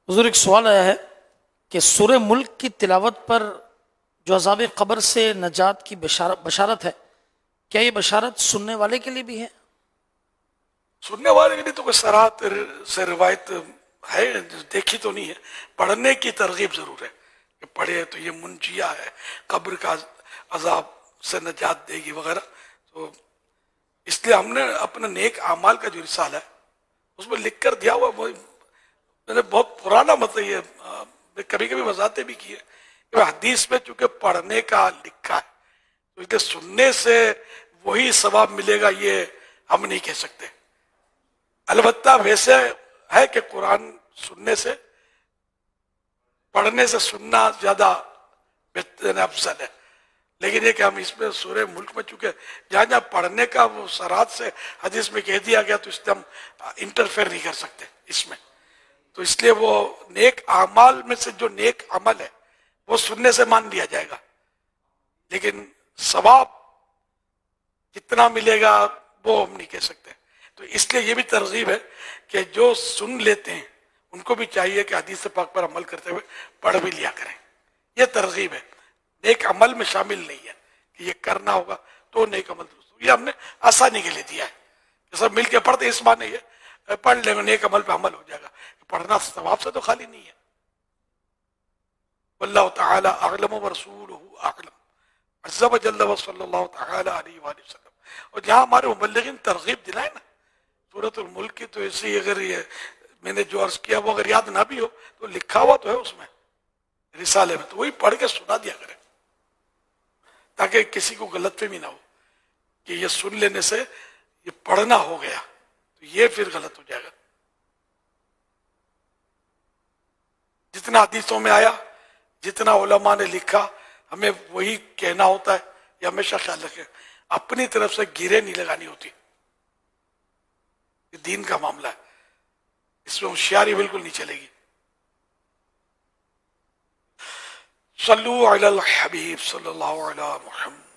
حضور ایک سوال آیا ہے کہ سورہ ملک کی تلاوت پر جو عذاب قبر سے نجات کی بشارت ہے، کیا یہ بشارت سننے والے کے لیے بھی ہے؟ سننے والے کے لیے تو کوئی صراحت سے روایت ہے، دیکھی تو نہیں ہے. پڑھنے کی ترغیب ضرور ہے کہ پڑھے تو یہ منجیہ ہے، قبر کا عذاب سے نجات دے گی وغیرہ. تو اس لیے ہم نے اپنا نیک اعمال کا جو رسالہ ہے اس میں لکھ کر دیا ہوا. میں نے بہت پرانا مطلب یہ کبھی کبھی وضاحتیں بھی کی ہے کہ حدیث میں چونکہ پڑھنے کا لکھا ہے تو اس لیے سننے سے وہی ثواب ملے گا یہ ہم نہیں کہہ سکتے. البتہ ویسے ہے کہ قرآن سننے سے پڑھنے سے سننا زیادہ بہتر افضل ہے، لیکن یہ کہ ہم اس میں سورہ ملک میں چونکہ جہاں جہاں پڑھنے کا وہ صراحت سے حدیث میں کہہ دیا گیا تو اس لیے ہم انٹرفیئر نہیں کر سکتے اس میں. تو اس لیے وہ نیک اعمال میں سے جو نیک عمل ہے وہ سننے سے مان لیا جائے گا، لیکن ثواب کتنا ملے گا وہ ہم نہیں کہہ سکتے. تو اس لیے یہ بھی ترغیب ہے کہ جو سن لیتے ہیں ان کو بھی چاہیے کہ حدیث پاک پر عمل کرتے ہوئے پڑھ بھی لیا کریں. یہ ترغیب ہے، نیک عمل میں شامل نہیں ہے کہ یہ کرنا ہوگا تو نیک عمل درست ہوگا. یہ ہم نے آسانی کے لیے دیا ہے کہ سب مل کے پڑھتے، اس معنی یہ پڑھ لیں گے نیک عمل پہ عمل ہو جائے گا. پڑھنا ثواب سے تو خالی نہیں ہے. واللہ تعالی اعلم ورسولہ اعلم عز وجل وصلی اللہ تعالی علیہ وآلہ وسلم. اور جہاں ہمارے مبلغین ترغیب دلائے نا سورۃ الملک کی، تو ایسے ہی اگر یہ میں نے جو عرض کیا وہ اگر یاد نہ بھی ہو تو لکھا ہوا تو ہے اس میں رسالے میں، تو وہی پڑھ کے سنا دیا کرے تاکہ کسی کو غلط فہمی نہ ہو کہ یہ سن لینے سے یہ پڑھنا ہو گیا تو یہ پھر غلط ہو جائے گا. جتنا حدیثوں میں آیا، جتنا علماء نے لکھا، ہمیں وہی کہنا ہوتا ہے. یہ ہمیشہ خیال رکھیں، اپنی طرف سے گیرے نہیں لگانی ہوتی. یہ دین کا معاملہ ہے، اس میں ہوشیاری بالکل نہیں چلے گی. صلو علی الحبیب صلی اللہ علیہ محمد.